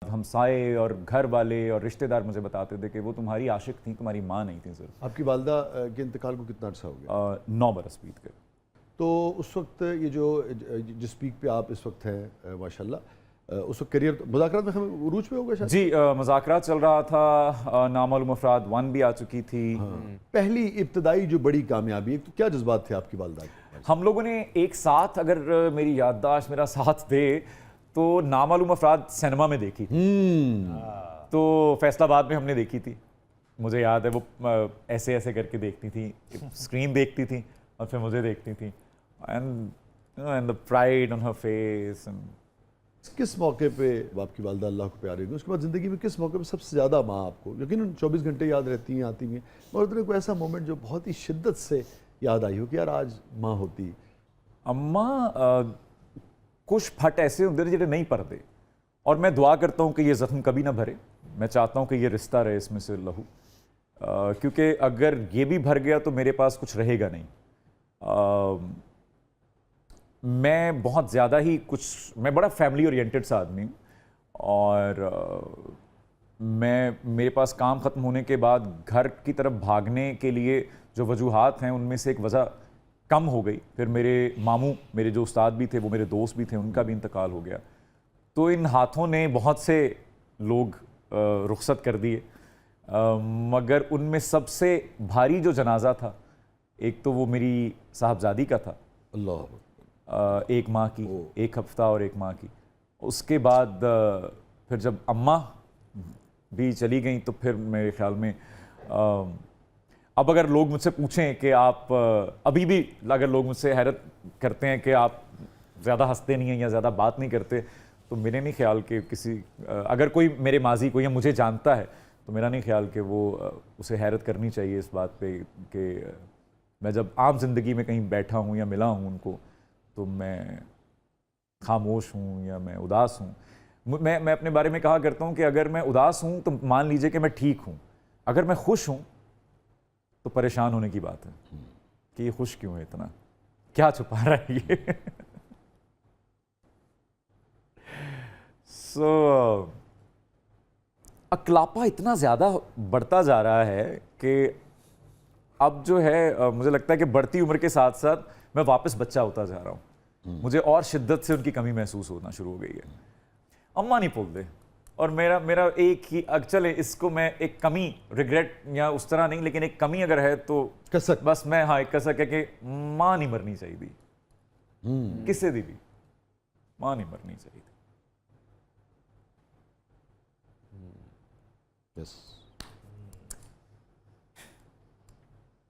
हमसाए और घर वाले और रिश्तेदार मुझे बताते थे कि वो तुम्हारी आशिक थी, तुम्हारी माँ नहीं थी सिर्फ। आपकी वालदा के इंतकाल को कितना अर्सा हो गया? 9 बरस बीत गए। तो उस वक्त ये जो जिस पीक पे आप इस वक्त हैं माशाल्लाह, उस वक्त करियर मुज़ाकरात में हम उरूज पे हो गए शायद? जी, मुज़ाकरात चल रहा था, नामालूम अफराद 1 भी आ चुकी थी। पहली इब्तदाई जो बड़ी कामयाबी, एक तो क्या जज्बात थे आपकी वालदा के? हम लोगों ने एक साथ, अगर मेरी याददाश्त मेरा साथ दे, तो नामालूम अफराद सिनेमा में देखी थी। तो फैसलाबाद में हमने देखी थी। मुझे याद है वो ऐसे ऐसे करके देखती थी, स्क्रीन देखती थी और फिर मुझे देखती थी। And the pride on her face. किस मौके पे आपकी वालदा अल्लाह को प्यारी हुई? उसके बाद ज़िंदगी में किस मौके पे सबसे ज़्यादा माँ आपको, यकीनन 24 घंटे याद रहती हैं, आती हैं, मगर उतने कोई ऐसा मोमेंट जो बहुत ही शिद्दत से याद आई हो कि यार आज माँ होती? अम्मा कुछ फट ऐसे होंगे जिहड़े नहीं भरदे, और मैं दुआ करता हूँ कि ये ज़ख्म कभी ना भरे। मैं चाहता हूँ कि ये रिश्ता रहे इसमें से लहू, क्योंकि अगर ये भी भर गया तो मेरे पास कुछ रहेगा नहीं। मैं बहुत ज़्यादा ही मैं बड़ा फैमिली ओरिएंटेड सा आदमी हूँ, और मेरे पास काम ख़त्म होने के बाद घर की तरफ भागने के लिए जो वजूहात हैं उनमें से एक वजह कम हो गई। फिर मेरे मामू, मेरे जो उस्ताद भी थे, वो मेरे दोस्त भी थे, उनका भी इंतकाल हो गया। तो इन हाथों ने बहुत से लोग रुखसत कर दिए, मगर उनमें सबसे भारी जो जनाजा था, एक तो वो मेरी साहबजादी का था, अल्लाह, एक माह की, एक हफ्ता और एक माह की। उसके बाद फिर जब अम्मा भी चली गई तो फिर मेरे ख्याल में अब अगर लोग मुझसे पूछें कि आप अभी भी अगर लोग मुझसे हैरत करते हैं कि आप ज़्यादा हंसते नहीं हैं या ज़्यादा बात नहीं करते, तो मेरे नहीं ख्याल कि किसी अगर कोई मेरे माजी को या मुझे जानता है तो मेरा नहीं ख्याल कि वो उसे हैरत करनी चाहिए इस बात पे कि मैं जब आम जिंदगी में कहीं बैठा हूँ या मिला हूँ उनको तो मैं खामोश हूँ या मैं उदास हूँ। मैं अपने बारे में कहा करता हूँ कि अगर मैं उदास हूँ तो मान लीजिए कि मैं ठीक हूँ, अगर मैं खुश हूँ तो परेशान होने की बात है कि ये खुश क्यों है, इतना क्या छुपा रहा है ये। अकलापा इतना ज़्यादा बढ़ता जा रहा है कि अब जो है मुझे लगता है कि बढ़ती उम्र के साथ साथ मैं वापस बच्चा होता जा रहा हूँ। मुझे और शिद्दत से उनकी कमी महसूस होना शुरू हो गई है। अम्मा नहीं बोल दे, और मेरा एक ही चले इसको मैं एक कमी, रिग्रेट या उस तरह नहीं, लेकिन एक कमी अगर है तो कसक, बस मैं, हाँ, एक कसक है कि माँ नहीं मरनी चाहिए थी, किसी दी भी माँ नहीं मरनी चाहिए थी। Yes.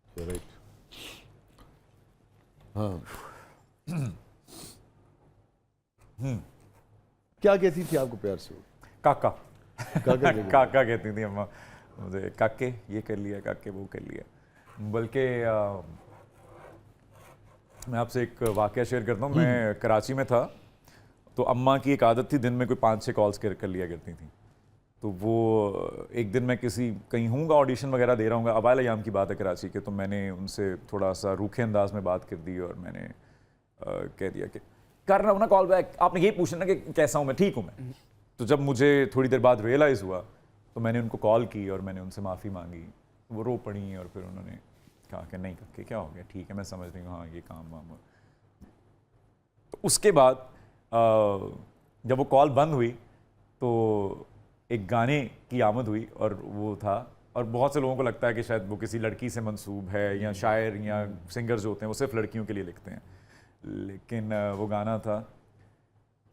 You're right. हाँ। क्या कहती थी आपको प्यार से? काका काका काका कहती थी अम्मा मुझे, काके ये कर लिया, काके वो कर लिया। बल्कि मैं आपसे एक वाकया शेयर करता हूँ। मैं कराची में था तो अम्मा की एक आदत थी दिन में कोई 5-6 कॉल्स कर लिया करती थी। तो वो एक दिन मैं कहीं हूँगा, ऑडिशन वगैरह दे रहा हूँ, अवाइल अयाम की बात है कराची के, तो मैंने उनसे थोड़ा सा रूखे अंदाज में बात कर दी और मैंने कह दिया कि कर रहा हूँ ना कॉल बैक, आपने यही पूछना कि कैसा हूँ मैं, ठीक हूँ मैं। तो जब मुझे थोड़ी देर बाद रियलाइज़ हुआ तो मैंने उनको कॉल की और मैंने उनसे माफ़ी मांगी। वो रो पड़ी और फिर उन्होंने कहा कि नहीं करके क्या हो गया, ठीक है मैं समझ रही हूँ, हाँ ये काम वाम। तो उसके बाद जब वो कॉल बंद हुई तो एक गाने की आमद हुई और वो था, और बहुत से लोगों को लगता है कि शायद वो किसी लड़की से मंसूब है, या शायर या सिंगर जो होते हैं वो सिर्फ लड़कियों के लिए लिखते हैं, लेकिन वो गाना था,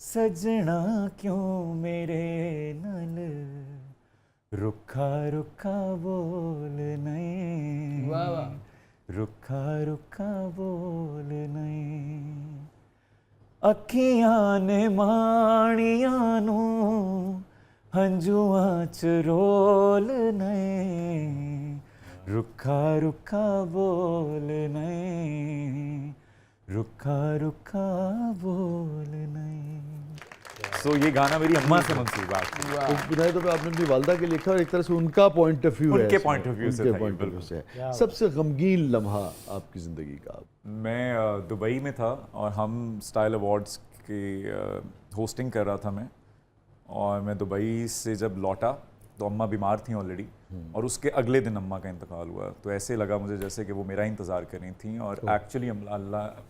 सजना क्यों मेरे नल रुखा रुखा बोल नहीं, रुखा रुखा बोल नहीं, अखियां ने माणियां नू हंजुआं च रोल नहीं, रुखा रुखा बोल नहीं, रुखा रुखा बोल नहीं। सो ये गाना मेरी अम्मा से मंसूब है। बुनियादी तौर पर आपने अपनी वालदा के लिखा और एक तरह से उनका पॉइंट ऑफ व्यू है, उनके पॉइंट ऑफ व्यू से है। सबसे गमगीन लम्हा आपकी ज़िंदगी का? मैं दुबई में था और हम स्टाइल अवार्ड्स की होस्टिंग कर रहा था मैं, और मैं दुबई से जब लौटा तो अम्मा बीमार थी ऑलरेडी, और उसके अगले दिन अम्मा का इंतकाल हुआ। तो ऐसे लगा मुझे जैसे कि वो मेरा इंतज़ार कर रही थी, और एक्चुअली अल्लाह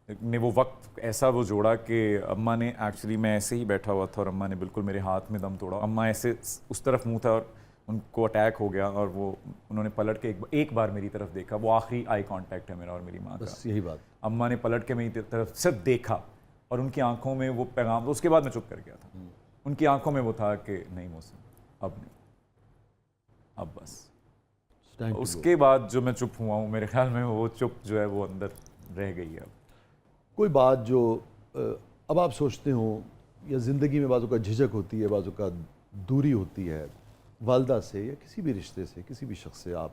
ने वो वक्त ऐसा वो जोड़ा कि अम्मा ने एक्चुअली, मैं ऐसे ही बैठा हुआ था और अम्मा ने बिल्कुल मेरे हाथ में दम तोड़ा। अम्मा ऐसे उस तरफ मुंह था और उनको अटैक हो गया, और वो उन्होंने पलट के एक बार मेरी तरफ देखा। वो आखिरी आई कांटेक्ट है मेरा और मेरी माँ का। बस यही बात। अम्मा ने पलट के मेरी तरफ सिर्फ देखा, और उनकी आंखों में वो पैगाम, उसके बाद मैं चुप कर गया था। उनकी आंखों में वो था कि नहीं मौसम, अब नहीं, अब बस। Time to go. उसके बाद जो मैं चुप हुआ हूँ, मेरे ख्याल में वो चुप जो है वो अंदर रह गई है। कोई बात जो अब आप सोचते हो, या ज़िंदगी में बाज़ों का झिझक होती है, बाज़ों का दूरी होती है वालदा से या किसी भी रिश्ते से, किसी भी शख्स से, आप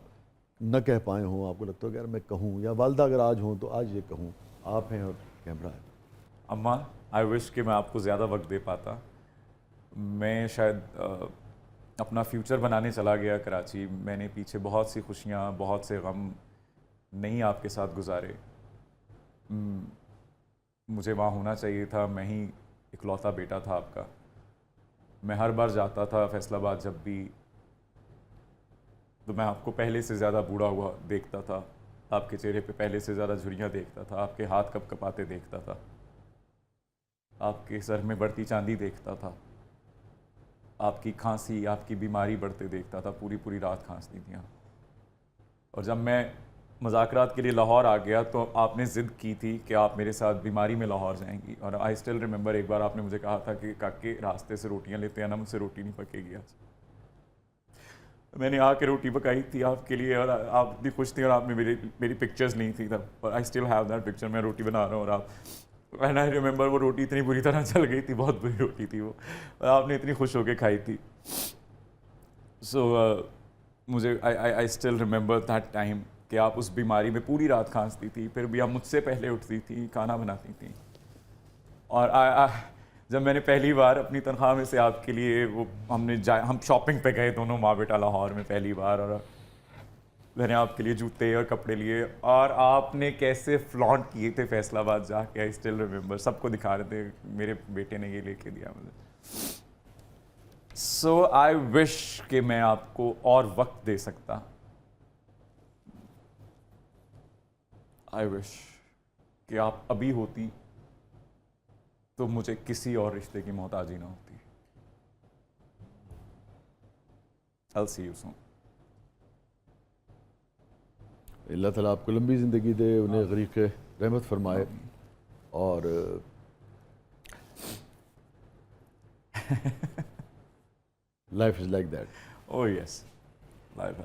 न कह पाए हों, आपको लगता है कि यार मैं कहूँ, या वालदा अगर आज हों तो आज ये कहूँ, आप हैं और कैमरा है। अम्मा, आई विश कि मैं आपको ज़्यादा वक्त दे पाता। मैं शायद अपना फ्यूचर बनाने चला गया कराची। मैंने पीछे बहुत सी खुशियाँ, बहुत से गम नहीं आपके साथ गुजारे। मुझे वहाँ होना चाहिए था, मैं ही इकलौता बेटा था आपका। मैं हर बार जाता था फैसलाबाद जब भी, तो मैं आपको पहले से ज़्यादा बूढ़ा हुआ देखता था, आपके चेहरे पे पहले से ज़्यादा झुर्रियाँ देखता था, आपके हाथ कपकपाते देखता था, आपके सर में बढ़ती चांदी देखता था, आपकी खांसी, आपकी बीमारी बढ़ते देखता था। पूरी पूरी रात खांसती थी आप। और जब मैं मुज़ाकरात के लिए लाहौर आ गया तो आपने ज़िद की थी कि आप मेरे साथ बीमारी में लाहौर जाएंगी। और आई स्टिल रिमेंबर, एक बार आपने मुझे कहा था कि काके रास्ते से रोटियां लेते हैं ना, मुझसे रोटी नहीं पकेगी आज। मैंने आके रोटी पकाई थी आपके लिए, और आप इतनी खुश थी, और आपने मेरी पिक्चर्स ली थी तब। और I still have that picture. मैं रोटी बना रहा हूँ और आप, एंड आई रिमेंबर वो रोटी इतनी बुरी तरह जल गई थी, बहुत बुरी रोटी थी वो, और आपने इतनी खुश होकर खाई थी। सो मुझे I still remember that time कि आप उस बीमारी में पूरी रात खांसती थी, फिर भी आप मुझसे पहले उठती थी, खाना बनाती थी। और जब मैंने पहली बार अपनी तनख्वाह में से आपके लिए हम शॉपिंग पे गए दोनों माँ बेटा लाहौर में पहली बार, और मैंने आपके लिए जूते और कपड़े लिए, और आपने कैसे फ्लॉन्ट किए थे फैसलाबाद जाके। आई स्टिल रिमेंबर, सबको दिखा रहे थे मेरे बेटे ने ये लेके दिया मुझे। सो आई विश कि मैं आपको और वक्त दे सकता। आई विश कि आप अभी होती तो मुझे किसी और रिश्ते की मोहताजी ना होती। I'll see you soon. अल्लाह ताला आपको लंबी ज़िंदगी दे, उन्हें गरीक़ रहमत फरमाए, और life is like that. Oh yes, life